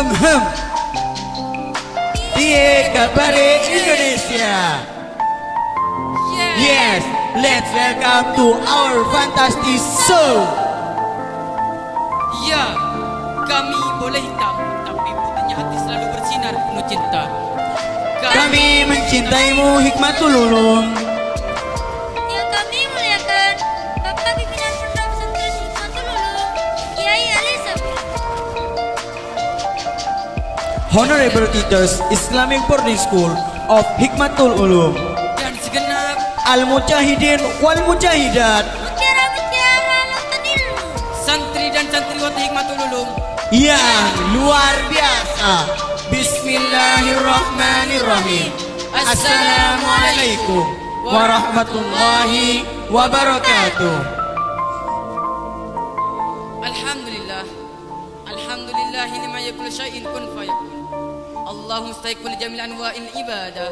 Hem. Piye kabar Indonesia? Yes, let's welcome to our fantastic show. Ya, kami boleh hitam, tapi putihnya hati selalu bersinar penuh cinta. Kami mencintaimu Hikmatul Ulum. Yang kami muliakan Bapak Pimpinan Pondok Pesantren Hikmatul Ulum, Kiai Ali Sabri. Honorable teachers Islamic Boarding School of Hikmatul Ulum. Dan segenap Al-Mujahidin wal Mujahidat. Mutiara-mutiara lautan ilmu. santri dan santriwati Hikmatul Ulum Yang luar biasa. Bismillahirrahmanirrahim. Assalamualaikum warahmatullahi wabarakatuh. Alhamdulillah. Alhamdulillah lima yakul syai'in kun fayakun. Allahumma staiqul jamil anwa'il ibadah.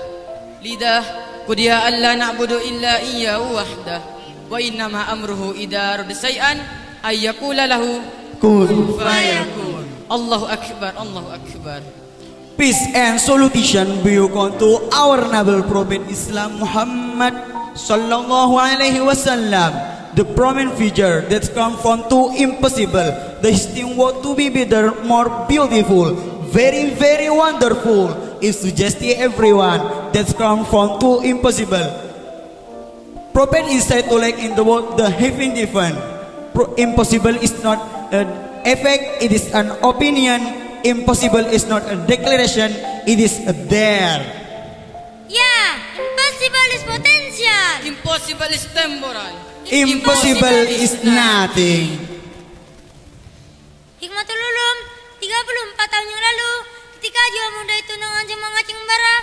Lidah qudiya alla na'budu illa iyyahu wahdah. Wa innama amruhu idza arada syai'an ay yaqula lahu Kun fayakun. Allahu akbar, Allahu akbar. Peace and salutation be unto our noble Prophet Islam Muhammad sallallahu alaihi wasallam, the prominent figure that come from too impossible, the distinguished to be better, more beautiful, very very wonderful, is suggesting everyone that come from too impossible. Prophet is said to like in the world the heaven different. Impossible is not an effect, it is an opinion. Impossible is not a declaration, it is a dare. Ya, impossible is potential. Impossible is temporal. Impossible is nothing. Hikmatul Ulum 34 tahun yang lalu, ketika jiwa muda itu dengan semangat yang membara,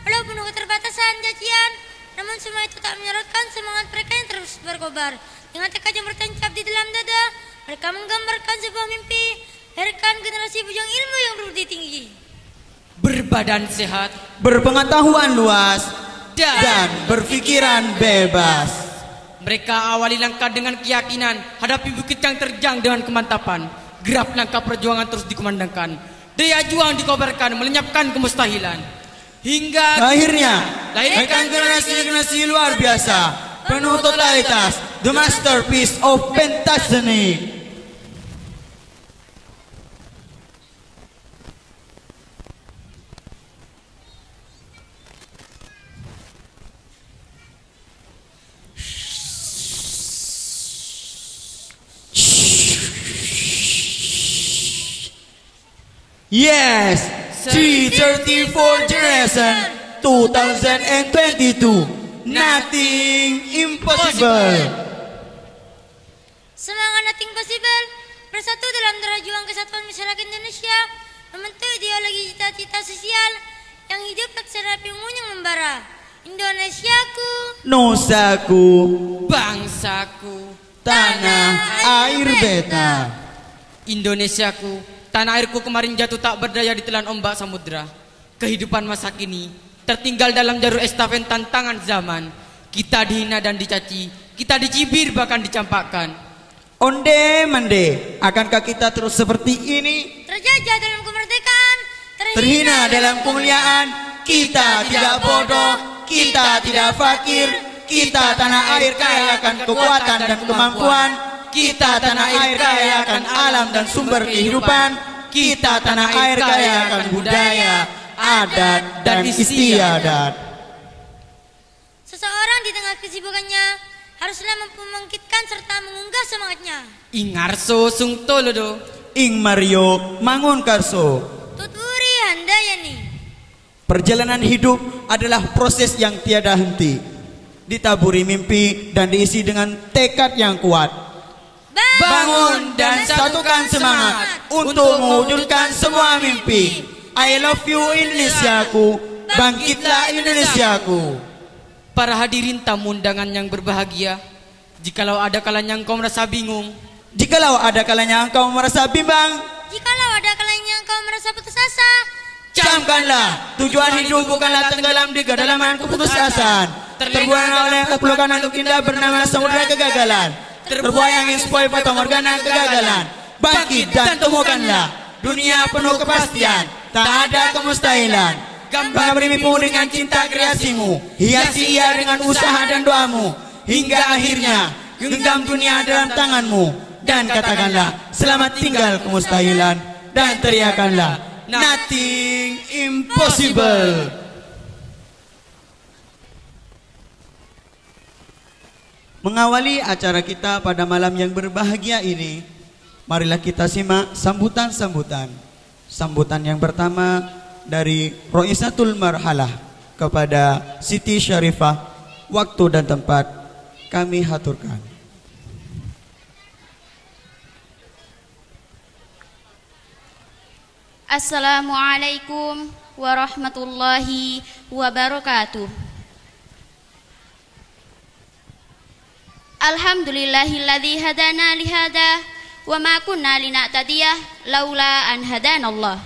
walau penuh keterbatasan cacian, namun semua itu tak menyerutkan semangat mereka yang terus berkobar. Dengan tekad yang bertancap di dalam dada, mereka menggambarkan sebuah mimpi, melahirkan generasi bujang ilmu yang berbudi tinggi, Berbadan sehat Berpengetahuan luas dan berpikiran bebas. Mereka awali langkah dengan keyakinan, hadapi bukit yang terjang dengan kemantapan. Gerak langkah perjuangan terus dikumandangkan, daya juang dikobarkan, melenyapkan kemustahilan. Hingga Akhirnya, lahirkan generasi luar biasa, penuh totalitas, the masterpiece of pentaseni. Yes, 334 generation 2022. Nothing impossible. semangat nothing possible, bersatu dalam darah juang kesatuan masyarakat Indonesia, membentuk ideologi cita-cita sosial yang hidup laksana api unggun yang membara. Indonesiaku, Nusaku, bangsaku, tanah air beta. Indonesiaku, tanah airku kemarin jatuh tak berdaya di telan ombak samudra. Kehidupan masa kini tertinggal dalam jalur estafet tantangan zaman. Kita dihina dan dicaci, kita dicibir bahkan dicampakkan. Onde mende, akankah kita terus seperti ini? terjajah dalam kemerdekaan, Terhina dalam kemuliaan. Kita tidak bodoh, kita tidak fakir. Kita tanah air kaya akan kekuatan dan kemampuan. Kita tanah air kaya akan alam dan sumber kehidupan. Kita tanah air kaya akan budaya, adat dan istiadat. Seseorang di tengah kesibukannya haruslah mampu membangkitkan serta mengunggah semangatnya. Ingarso sung tolodo, Ing Mario Mangun Karso. Tuturi handayani. Perjalanan hidup adalah proses yang tiada henti, ditaburi mimpi dan diisi dengan tekad yang kuat. Bangun dan satukan semangat untuk mewujudkan semua mimpi. I love you Indonesiaku, bangkitlah Indonesiaku. para hadirin tamu undangan yang berbahagia, jikalau ada kalanya engkau merasa bingung, Jikalau ada kalanya engkau merasa bimbang, Jikalau ada kalanya engkau merasa putus asa, camkanlah tujuan hidup bukanlah tenggelam di kedalaman keputusasaan, terbuai oleh kepelukan untuk indah bernama samudra kegagalan, terbuai angin sepoi fatamorgana kegagalan. Bangkit dan temukanlah dunia penuh kepastian, tak ada kemustahilan. Bangga bermimpimu dengan cinta kreasimu, hiasi ia dengan usaha dan doamu, hingga akhirnya genggam dunia dalam tanganmu. Dan katakanlah selamat tinggal kemustahilan, dan teriakanlah nothing impossible. Mengawali acara kita pada malam yang berbahagia ini, marilah kita simak sambutan-sambutan. Sambutan yang pertama dari Roisatul Marhalah kepada Siti Syarifah. Waktu dan tempat kami haturkan. Assalamualaikum warahmatullahi wabarakatuh. Alhamdulillahilladzi hadana lihada wa ma kunna linahtadiyah laula an hadanallah.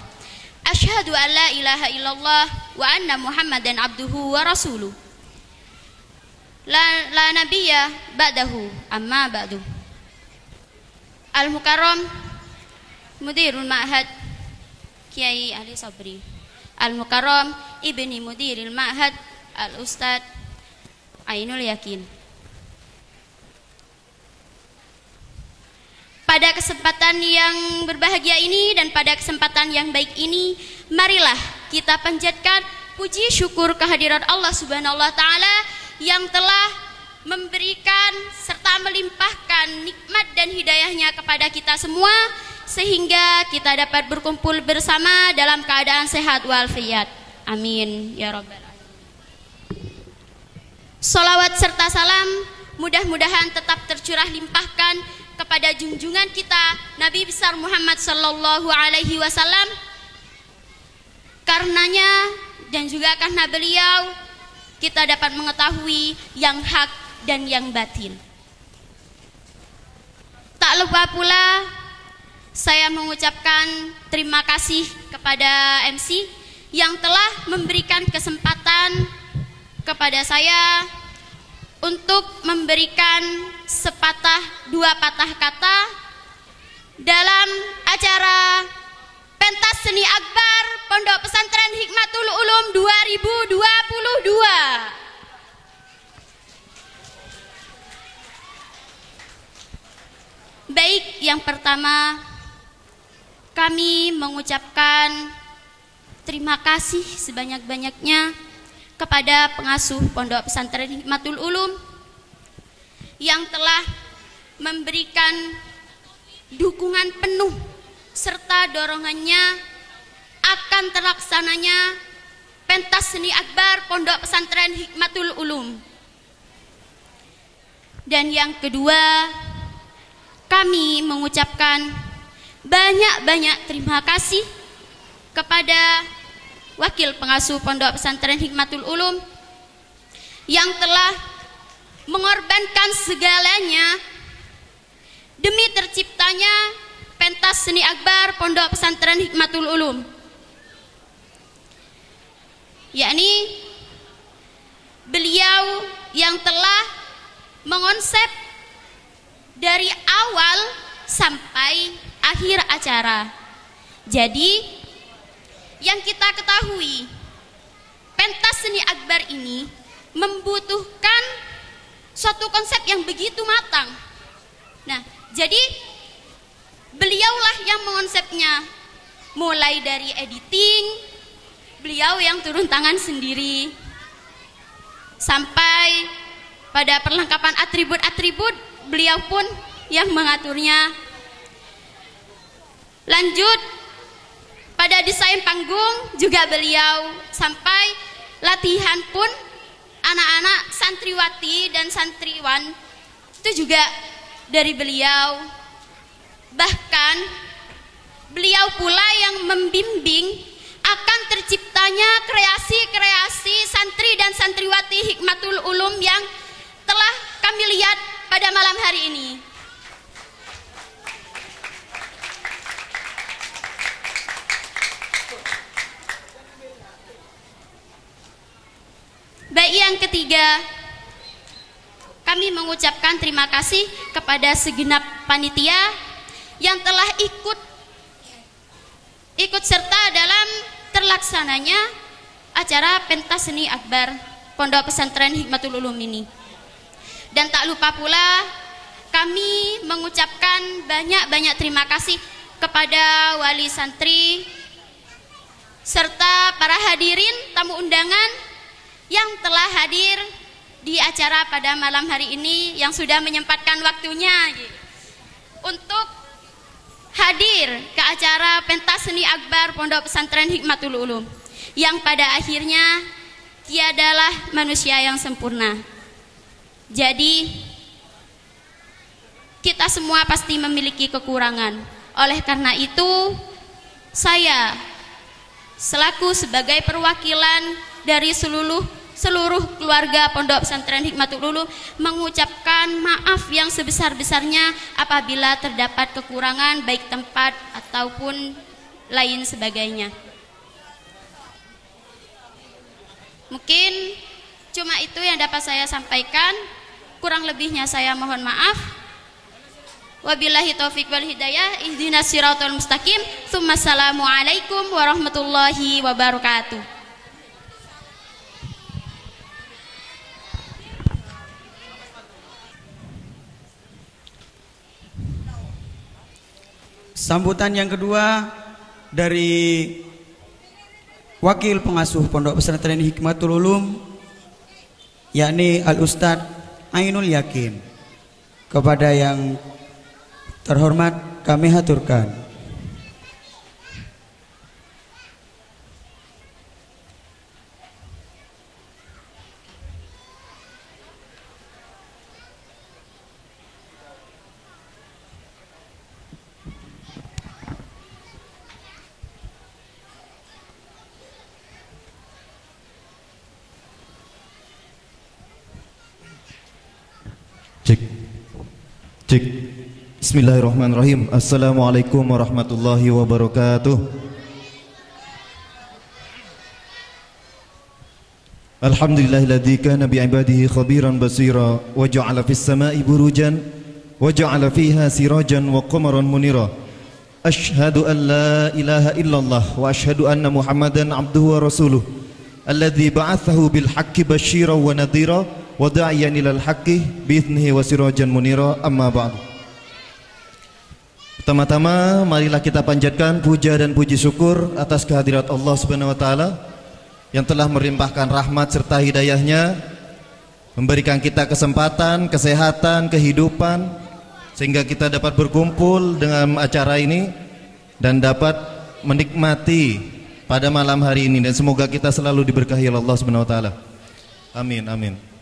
Asyhadu an la ilaha illallah wa anna Muhammadan abduhu wa rasuluh. La nabiyya ba'dahu amma ba'du. Al-Mukarram Mudirul Ma'had Kiai Ali Sabri, Al-Mukarram Ibni Mudiril Ma'had Al-Ustad Ainul Yakin. Pada kesempatan yang berbahagia ini dan pada kesempatan yang baik ini, marilah kita panjatkan puji syukur kehadirat Allah Subhanahu wa taala yang telah memberikan serta melimpahkan nikmat dan hidayahnya kepada kita semua, sehingga kita dapat berkumpul bersama dalam keadaan sehat walafiat. Amin ya rabbal alamin. Salawat serta salam mudah-mudahan tetap tercurah limpahkan kepada junjungan kita Nabi besar Muhammad sallallahu alaihi wasallam. Karenanya dan juga karena beliau kita dapat mengetahui yang hak dan yang batil. Tak lupa pula saya mengucapkan terima kasih kepada MC yang telah memberikan kesempatan kepada saya untuk memberikan sepatah dua patah kata dalam acara pentas seni akbar Pondok Pesantren Hikmatul Ulum 2022. Baik, yang pertama kami mengucapkan terima kasih sebanyak-banyaknya kepada pengasuh Pondok Pesantren Hikmatul Ulum yang telah memberikan dukungan penuh serta dorongannya akan terlaksananya pentas seni akbar Pondok Pesantren Hikmatul Ulum. Dan yang kedua, kami mengucapkan banyak-banyak terima kasih kepada wakil pengasuh Pondok Pesantren Hikmatul Ulum yang telah mengorbankan segalanya demi terciptanya pentas seni akbar Pondok Pesantren Hikmatul Ulum, yakni beliau yang telah mengonsep dari awal sampai akhir acara. Jadi yang kita ketahui, pentas seni akbar ini membutuhkan suatu konsep yang begitu matang. Nah, jadi beliaulah yang mengonsepnya, mulai dari editing, beliau yang turun tangan sendiri, sampai pada perlengkapan atribut-atribut beliau pun yang mengaturnya. Lanjut pada desain panggung juga beliau, sampai latihan pun anak-anak santriwati dan santriwan itu juga dari beliau. Bahkan beliau pula yang membimbing akan terciptanya kreasi-kreasi santri dan santriwati Hikmatul Ulum yang telah kami lihat pada malam hari ini. Baik, yang ketiga, kami mengucapkan terima kasih kepada segenap panitia yang telah ikut ikut serta dalam terlaksananya acara pentas seni akbar Pondok Pesantren Hikmatul Ulum ini. Dan tak lupa pula kami mengucapkan banyak-banyak terima kasih kepada wali santri serta para hadirin tamu undangan yang telah hadir di acara pada malam hari ini, yang sudah menyempatkan waktunya untuk hadir ke acara pentas seni akbar Pondok Pesantren Hikmatul Ulum, yang pada akhirnya tiadalah manusia yang sempurna. Jadi kita semua pasti memiliki kekurangan. Oleh karena itu, saya selaku sebagai perwakilan dari seluruh keluarga Pondok Pesantren Hikmatul Ulum mengucapkan maaf yang sebesar-besarnya apabila terdapat kekurangan baik tempat ataupun lain sebagainya. Mungkin cuma itu yang dapat saya sampaikan. Kurang lebihnya saya mohon maaf. Wabillahi taufiq wal hidayah. Ihdinas siratal mustaqim. Assalamualaikum warahmatullahi wabarakatuh. Sambutan yang kedua dari Wakil Pengasuh Pondok Pesantren Hikmatul Ulum, yakni Al-Ustadz Ainul Yakin. Kepada yang terhormat kami haturkan. Cek. Bismillahirrahmanirrahim. Assalamualaikum warahmatullahi wabarakatuh. Alhamdulillahilladzi kana bi'ibadihi khabiran basira wa ja'ala fis sama'i burujan wa ja'ala fiha sirajan wa qamaran munira. Asyhadu an la ilaha illallah wa asyhadu anna Muhammadan abduhu wa rasuluh alladzi ba'athahu bil haqqi basyiran wa nadhira wa da'iyan ilal haqqi bi'idhnihi wa sirajan munira. Amma ba'du. Pertama-tama marilah kita panjatkan puja dan puji syukur atas kehadirat Allah Subhanahu wa taala yang telah melimpahkan rahmat serta hidayahnya, memberikan kita kesempatan, kesehatan, kehidupan sehingga kita dapat berkumpul dengan acara ini dan dapat menikmati pada malam hari ini, dan semoga kita selalu diberkahi oleh Allah Subhanahu wa taala. Amin amin.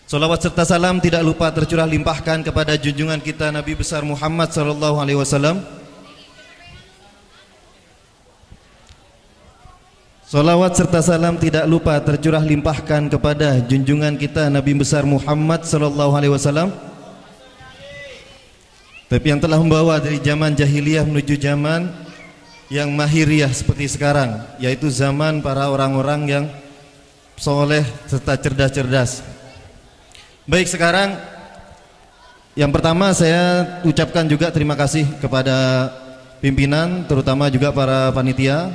Salawat serta salam tidak lupa tercurah limpahkan kepada junjungan kita Nabi besar Muhammad sallallahu alaihi wasallam. Salawat serta salam tidak lupa tercurah limpahkan kepada junjungan kita Nabi besar Muhammad sallallahu alaihi wasallam, tapi yang telah membawa dari zaman jahiliyah menuju zaman yang mahiriyah seperti sekarang, yaitu zaman para orang-orang yang soleh serta cerdas-cerdas. Baik, sekarang yang pertama saya ucapkan juga terima kasih kepada pimpinan, terutama juga para panitia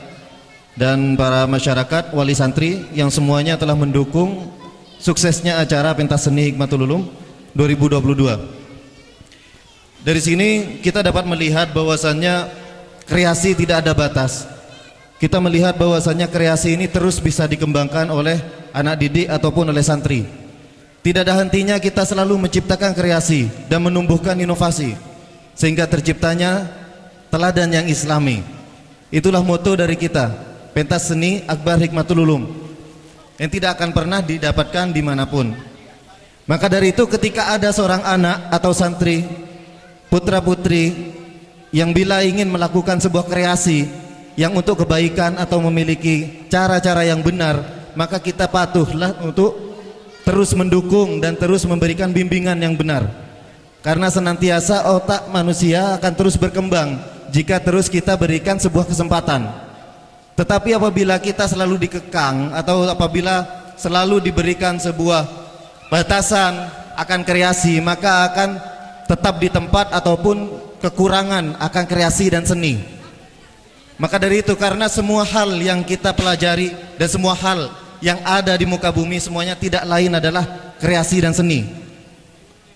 dan para masyarakat, wali santri yang semuanya telah mendukung suksesnya acara pentas seni Hikmatul Ulum 2022. Dari sini kita dapat melihat bahwasannya kreasi tidak ada batas. Kita melihat bahwasannya kreasi ini terus bisa dikembangkan oleh anak didik ataupun oleh santri. Tidak ada hentinya kita selalu menciptakan kreasi dan menumbuhkan inovasi sehingga terciptanya teladan yang islami. Itulah moto dari kita, pentas seni akbar Hikmatul Ulum, yang tidak akan pernah didapatkan dimanapun. Maka dari itu ketika ada seorang anak atau santri, putra putri yang bila ingin melakukan sebuah kreasi yang untuk kebaikan atau memiliki cara-cara yang benar, maka kita patuhlah untuk terus mendukung dan terus memberikan bimbingan yang benar, karena senantiasa otak manusia akan terus berkembang jika terus kita berikan sebuah kesempatan. Tetapi apabila kita selalu dikekang atau apabila selalu diberikan sebuah batasan akan kreasi, maka akan tetap di tempat ataupun kekurangan akan kreasi dan seni. Maka dari itu, karena semua hal yang kita pelajari dan semua hal yang ada di muka bumi semuanya tidak lain adalah kreasi dan seni.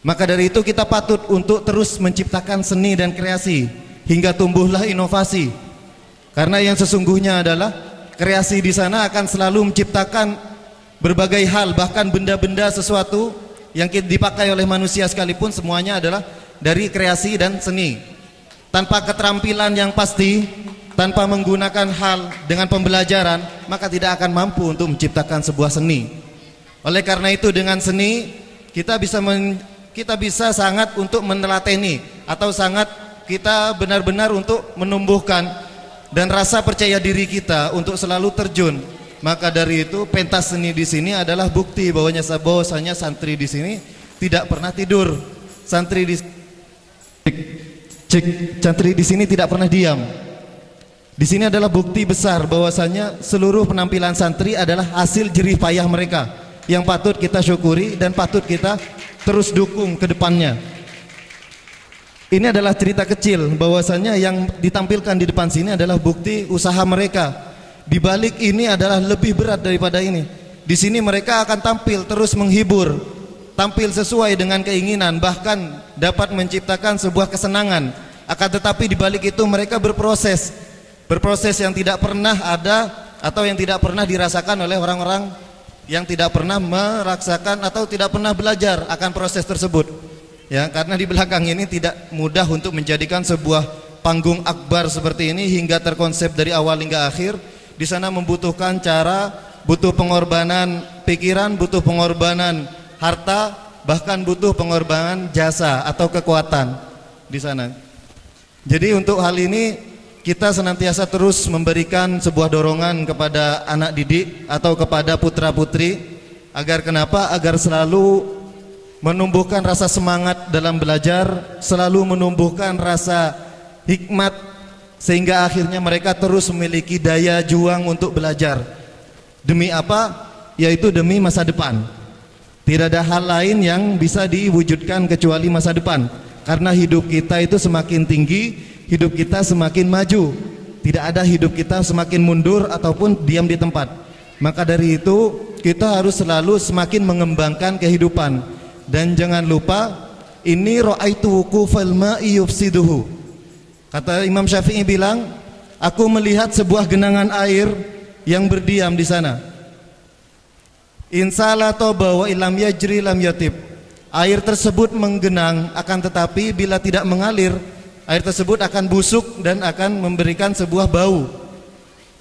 Maka dari itu kita patut untuk terus menciptakan seni dan kreasi hingga tumbuhlah inovasi. Karena yang sesungguhnya adalah kreasi di sana akan selalu menciptakan berbagai hal, bahkan benda-benda sesuatu yang dipakai oleh manusia sekalipun semuanya adalah dari kreasi dan seni. Tanpa keterampilan yang pasti, tanpa menggunakan hal dengan pembelajaran, maka tidak akan mampu untuk menciptakan sebuah seni. Oleh karena itu dengan seni kita bisa sangat untuk menelateni atau sangat kita benar-benar untuk menumbuhkan dan rasa percaya diri kita untuk selalu terjun. Maka dari itu pentas seni di sini adalah bukti bahwasanya santri di sini tidak pernah tidur. Santri di sini tidak pernah diam. Di sini adalah bukti besar bahwasanya seluruh penampilan santri adalah hasil jerih payah mereka yang patut kita syukuri dan patut kita terus dukung ke depannya. Ini adalah cerita kecil bahwasanya yang ditampilkan di depan sini adalah bukti usaha mereka. Di balik ini adalah lebih berat daripada ini. Di sini mereka akan tampil terus menghibur, tampil sesuai dengan keinginan, bahkan dapat menciptakan sebuah kesenangan. Akan tetapi di balik itu mereka berproses yang tidak pernah ada atau yang tidak pernah dirasakan oleh orang-orang yang tidak pernah merasakan atau tidak pernah belajar akan proses tersebut. Ya, karena di belakang ini tidak mudah untuk menjadikan sebuah panggung akbar seperti ini hingga terkonsep dari awal hingga akhir. Di sana membutuhkan cara, butuh pengorbanan pikiran, butuh pengorbanan harta, bahkan butuh pengorbanan jasa atau kekuatan di sana. Jadi untuk hal ini kita senantiasa terus memberikan sebuah dorongan kepada anak didik atau kepada putra-putri agar kenapa? Agar selalu menumbuhkan rasa semangat dalam belajar, selalu menumbuhkan rasa hikmat sehingga akhirnya mereka terus memiliki daya juang untuk belajar. Demi apa? Yaitu demi masa depan. Tidak ada hal lain yang bisa diwujudkan kecuali masa depan. Karena hidup kita itu semakin tinggi, hidup kita semakin maju. Tidak ada hidup kita semakin mundur ataupun diam di tempat. Maka dari itu kita harus selalu semakin mengembangkan kehidupan. Dan jangan lupa, ini ra'aitu wuqufal ma'i yufsiduhu. Kata Imam Syafi'i bilang, aku melihat sebuah genangan air yang berdiam di sana. Insala toba wa ilam yajri lam yatib. Air tersebut menggenang, akan tetapi bila tidak mengalir, air tersebut akan busuk dan akan memberikan sebuah bau.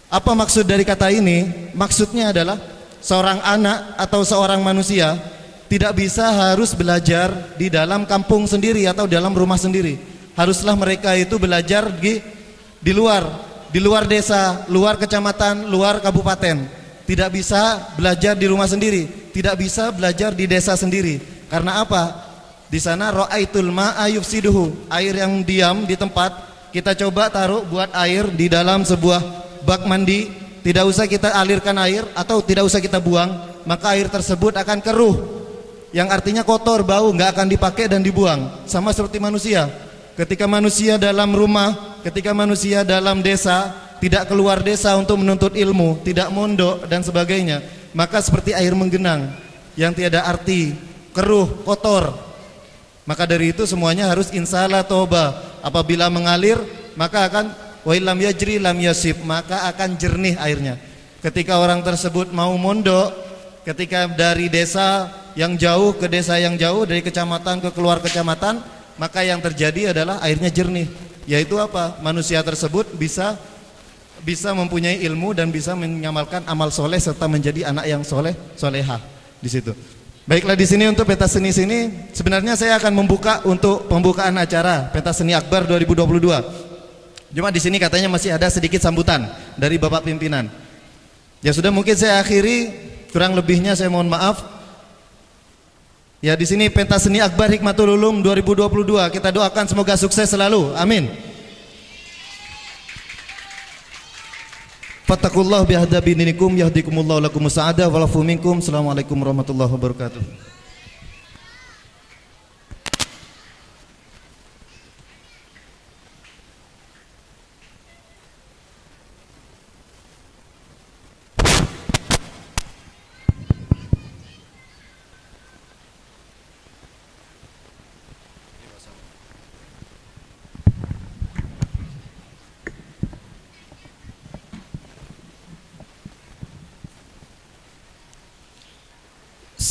Apa maksud dari kata ini? Maksudnya adalah seorang anak atau seorang manusia tidak bisa harus belajar di dalam kampung sendiri atau dalam rumah sendiri. Haruslah mereka itu belajar di luar desa, luar kecamatan, luar kabupaten. Tidak bisa belajar di rumah sendiri, tidak bisa belajar di desa sendiri. Karena apa? Di sana ra'aitul ma'a yufsiduhu. Air yang diam di tempat, kita coba taruh buat air di dalam sebuah bak mandi, tidak usah kita alirkan air atau tidak usah kita buang, maka air tersebut akan keruh. Yang artinya kotor, bau, nggak akan dipakai dan dibuang. Sama seperti manusia. Ketika manusia dalam rumah, ketika manusia dalam desa, tidak keluar desa untuk menuntut ilmu, tidak mondok dan sebagainya, maka seperti air menggenang yang tiada arti, keruh, kotor. Maka dari itu semuanya harus insala toba. Apabila mengalir, maka akan wa illam yajri lam yasib, maka akan jernih airnya. Ketika orang tersebut mau mondok, ketika dari desa yang jauh ke desa yang jauh, dari kecamatan ke keluar kecamatan, maka yang terjadi adalah airnya jernih. Yaitu apa? Manusia tersebut bisa mempunyai ilmu dan bisa mengamalkan amal soleh serta menjadi anak yang solehah di situ. Baiklah, di sini untuk pentas seni sini sebenarnya saya akan membuka untuk pembukaan acara pentas seni akbar 2022. Cuma di sini katanya masih ada sedikit sambutan dari Bapak pimpinan. Ya sudah, mungkin saya akhiri, kurang lebihnya saya mohon maaf. Ya, di sini pentas seni akbar Hikmatul Ulum 2022 kita doakan semoga sukses selalu. Amin. Fattakullah bihadabi dinikum yahdikumullahu lakum sa'adah walafu minkum. Assalamualaikum warahmatullahi wabarakatuh.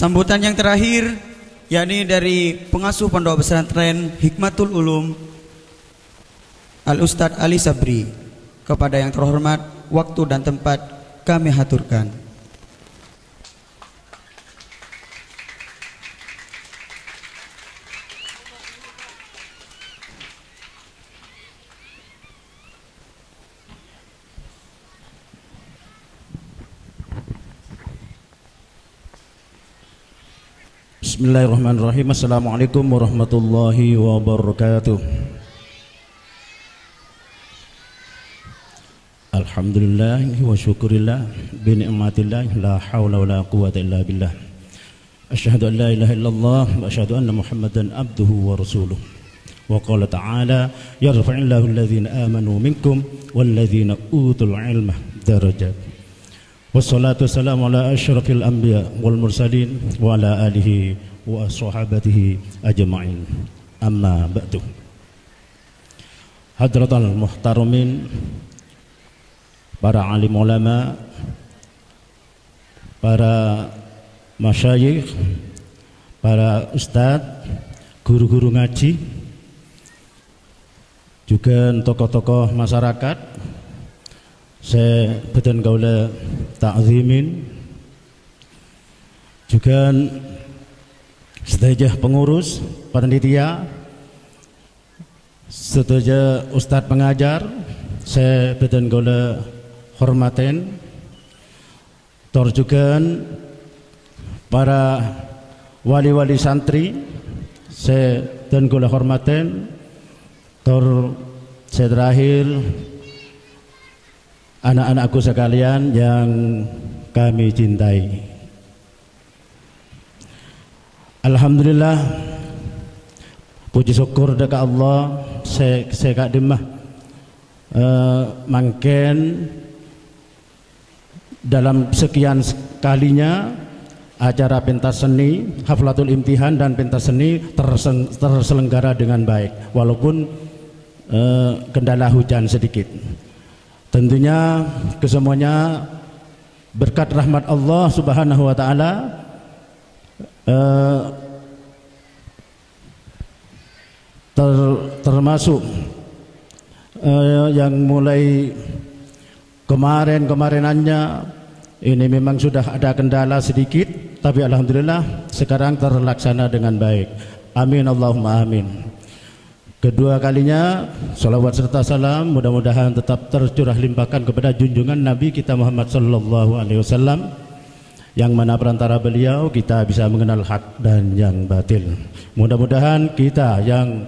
Sambutan yang terakhir yakni dari pengasuh Pondok Pesantren Hikmatul Ulum Al-Ustadz Ali Sabri. Kepada yang terhormat, waktu dan tempat kami haturkan. Bismillahirrahmanirrahim. Assalamualaikum warahmatullahi wabarakatuh. Alhamdulillah wa syukurillah bi ni'matillah la haula wa la quwwata illa billah. Asyhadu an la ilaha illallah wa asyhadu anna Muhammadan abduhu wa rasuluh. Wa qala ta'ala yarfa'illahu alladhina amanu minkum walladhina utul ilma darajat. Wassalatu wassalamu ala asyrafil anbiya wal mursalin wa ala alihi wa sahabatihi ajma'in. Amma ba'du. Hadratal muhtaramin, para alim ulama, para masyayikh, para ustadz, guru-guru ngaji, juga tokoh-tokoh masyarakat, saya beten gaula ta'zimin, juga sedaya pengurus panitia, sedaya ustadz pengajar, saya beten gaula hormaten, tor juga para wali-wali santri, saya beten gaula hormaten, tor saya terakhir anak-anakku sekalian yang kami cintai. Alhamdulillah, puji syukur dekat Allah, saya kak demah mangken dalam sekian kalinya acara pentas seni, haflatul imtihan dan pentas seni terselenggara dengan baik, walaupun kendala hujan sedikit. Tentunya kesemuanya berkat rahmat Allah Subhanahu wa taala, termasuk yang mulai kemarin-kemarinannya ini memang sudah ada kendala sedikit, tapi alhamdulillah sekarang terlaksana dengan baik. Amin Allahumma amin. Kedua kalinya salawat serta salam mudah-mudahan tetap tercurah limpahkan kepada junjungan Nabi kita Muhammad sallallahu alaihi wasallam, yang mana perantara beliau kita bisa mengenal hak dan yang batil. Mudah-mudahan kita yang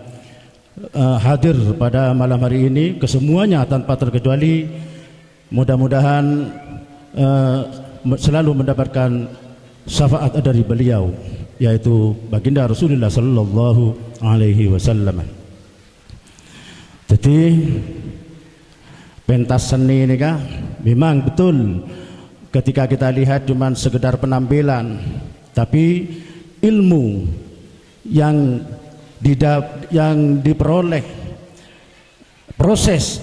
hadir pada malam hari ini kesemuanya tanpa terkecuali mudah-mudahan selalu mendapatkan syafaat dari beliau, yaitu baginda Rasulullah sallallahu alaihi wasallam. Jadi pentas seni ini kan memang betul ketika kita lihat cuma sekedar penampilan, tapi ilmu yang diperoleh proses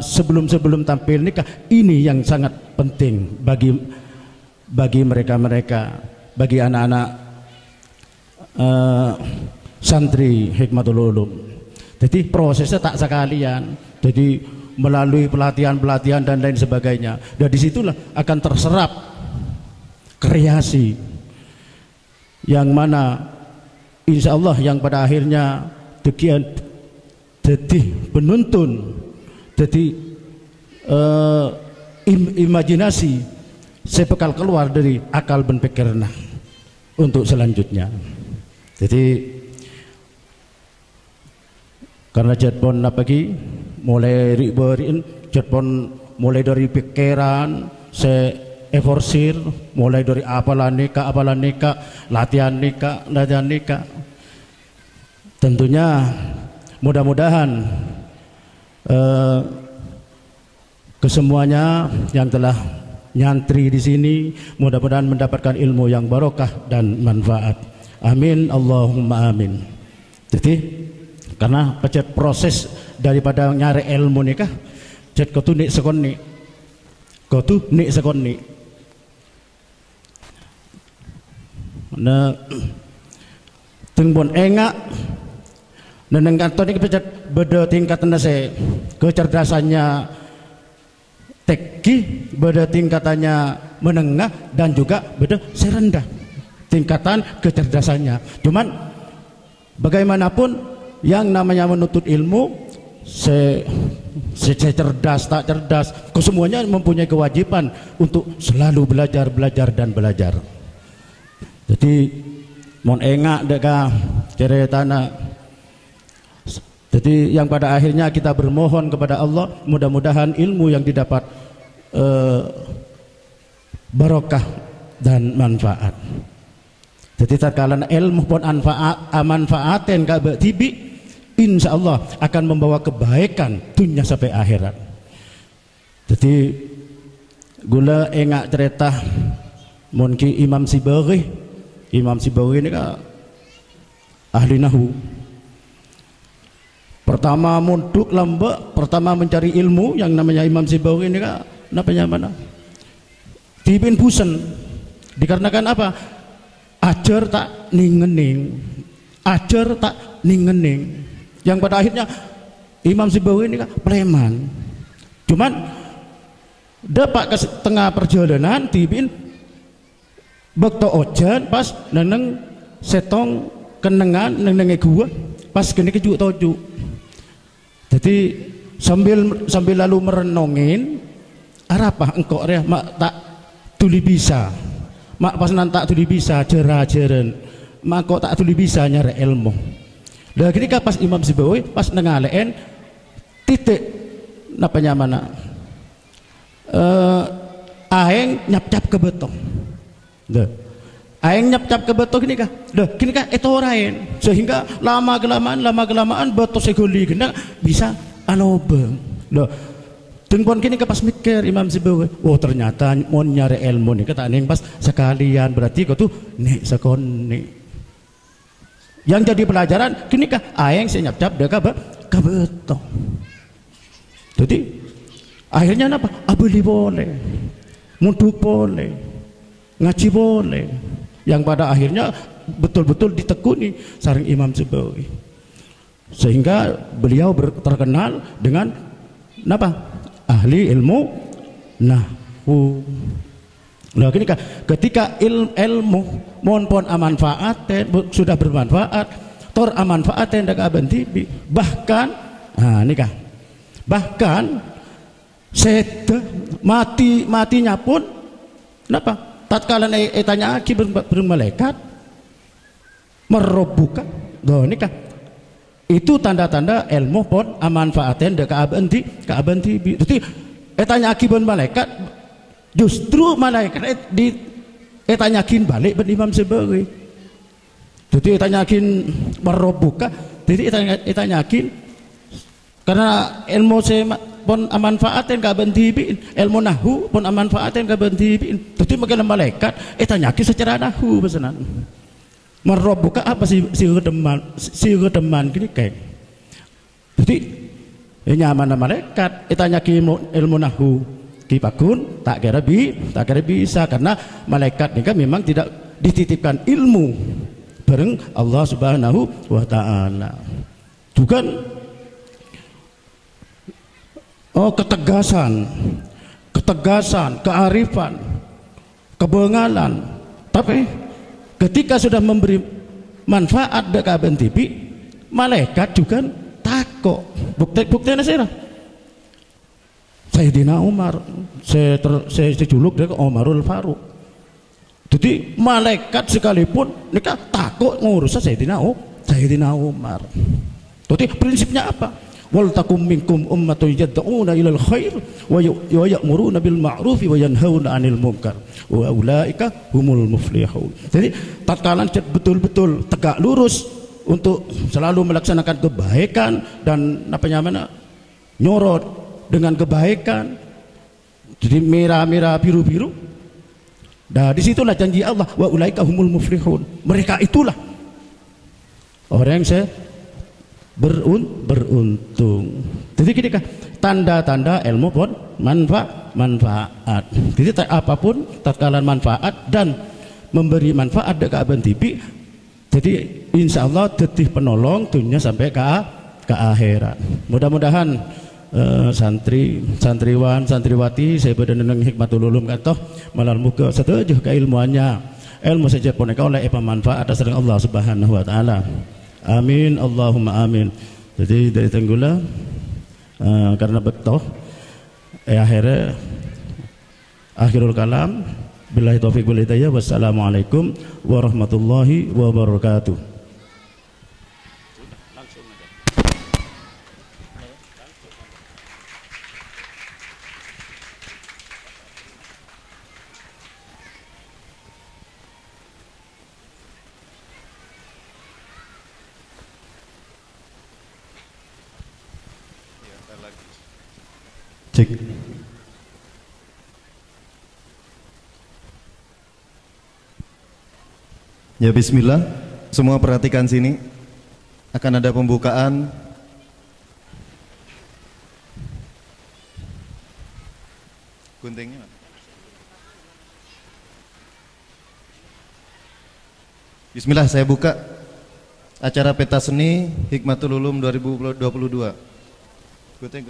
sebelum tampil nikah ini yang sangat penting bagi mereka bagi anak-anak santri Hikmatul Ulum. Jadi prosesnya tak sekalian, jadi melalui pelatihan dan lain sebagainya. Dan disitulah akan terserap kreasi yang mana insya Allah yang pada akhirnya jadi penuntun, jadi imajinasi saya bakal keluar dari akal dan pikirna untuk selanjutnya. Jadi karena jadpon apagi mulai riberin jadpon mulai dari pikiran saya evorsir mulai dari apalan nikah latihan nikah. Tentunya mudah-mudahan kesemuanya yang telah nyantri di sini mudah-mudahan mendapatkan ilmu yang barokah dan manfaat. Amin Allahumma amin. Jadi karena pecet proses daripada nyari ilmu nikah, cet kau tu nik sekoni, Nah, tengbon engak neneng kantor ini beda tingkatan saya kecerdasannya tinggi, beda tingkatannya menengah dan juga beda serendah tingkatan kecerdasannya. Cuman bagaimanapun yang namanya menuntut ilmu, cerdas tak cerdas, kesemuanya mempunyai kewajiban untuk selalu belajar dan belajar. Jadi mon engak deka ceritana. Jadi yang pada akhirnya kita bermohon kepada Allah, mudah-mudahan ilmu yang didapat barokah dan manfaat. Jadi tatkala ilmu pun manfaaten ka tibi, insya Allah akan membawa kebaikan dunia sampai akhirat. Jadi gula engak cerita mungkin Imam Sibawayh ini kan ahli nahu. Pertama munduk lambak, pertama mencari ilmu yang namanya Imam Sibawayh ini kan namanya mana? Tibin pusen. Dikarenakan apa? Ajar tak ningening. Yang pada akhirnya Imam Sibawayh ini kan preman. Cuman dapat ke tengah perjalanan tibin bekto ojan pas neneng setong kenengan nenenge gua pas kene kejuk toju. Jadi sambil lalu merenungin arapah engkau ya mak tak tuli bisa mak pas nantak tuli bisa jera-jeren mak kok tak tuli bisa nyari ilmu. Lah gini kan pas Imam Sibawayh pas nengaleen titik napanya mana aeng nyap-nyap ke beton. Aeng nyap-nyap ke beton gini kah? Gini kah itu orain sehingga lama kelamaan beton segoli kena bisa alobeng. Tengpon kini pas mikir Imam Sibawayh, oh ternyata mau nyari ilmu nih kata nih pas sekalian berarti kau tuh nih sekoni. Yang jadi pelajaran kini kah aeng saya nyap-nyap deh ke beton. Jadi akhirnya apa? Abeli boleh, munduk boleh, ngaji boleh. Yang pada akhirnya betul-betul ditekuni sareng Imam Sibawayh, sehingga beliau terkenal dengan apa? Ahli ilmu nahwu. Nah, ketika ilmu mohon amanfaaten sudah bermanfaat, tor amanfaaten dak abenti bahkan bahkan sete matinya pun kenapa? Tatkala etanya aki bermalaikat merobuka doh nikah itu tanda-tanda ilmu pun amanfaaten de kaabenti jadi etanya aki bermalaikat justru malaikat di etanya kin balik ben Imam Sibawayh. Jadi etanya kin merobuka jadi etanya kin karena ilmu pun amanfaaten ka bentibi ilmu nahwu pun amanfaaten ka bentibi jadi makin malaikat tanyaki secara nahwu pesanan merobuka apa si gedeman gini kayak jadi nyaman malaikat tanyaki ilmu nahwu kipakun tak kira bisa karena malaikat ini kan memang tidak dititipkan ilmu bareng Allah Subhanahu wa taala. Juga ketegasan, kearifan, kebengalan. Tapi ketika sudah memberi manfaat dekat bentipi, malaikat juga takut. Bukti nasirah. Sayyidina Umar, saya juluk dia Umarul Faruq. Jadi malaikat sekalipun mereka takut ngurus Sayyidina Umar. Jadi prinsipnya apa? Wal takum minkum ummatun yad'una ilal khair wa ya'muruna bil ma'ruf wa yanhauna 'anil munkar wa ulaika humul muflihun. Jadi tatkala betul-betul tegak lurus untuk selalu melaksanakan kebaikan dan nyorot dengan kebaikan. Jadi merah-merah biru-biru. Nah, disitulah janji Allah wa ulaika humul muflihun. Mereka itulah orang yang beruntung. Jadi gini kah tanda-tanda ilmu pun manfaat. Jadi apapun tatkala manfaat dan memberi manfaat dekat Abang TV. Jadi insya Allah tetih penolong dunia sampai ke akhirat. Mudah-mudahan santriwan santriwati saya berdeneng hikmatul ulum katoh malam muka setuju keilmuannya ilmu saja poneka oleh manfaat atas Allah Subhanahu wa taala. Amin Allahumma amin. Jadi dari tenggula karena betul akhirnya akhirul kalam billahi taufiq wal hidayah. Wassalamualaikum warahmatullahi wabarakatuh. Cek. Ya bismillah, semua perhatikan sini. Akan ada pembukaan. Guntingnya mana? Bismillah, saya buka acara Peta Seni Hikmatul Ulum 2022. Gunting.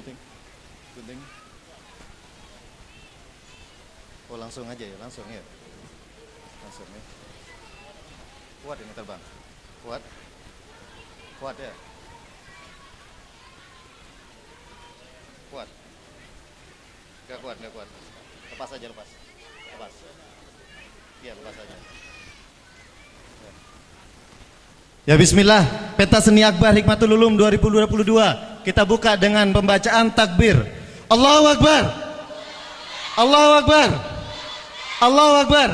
Oh langsung aja ya, langsung ya. Kuat ini terbang. Kuat ya. Kuat. Gak kuat. Lepas aja. Iya, lepas aja. Ya bismillah, Peta Seni Akbar Hikmatul Ulum 2022. Kita buka dengan pembacaan takbir. Allahu Akbar. Allahu Akbar. Allahu Akbar.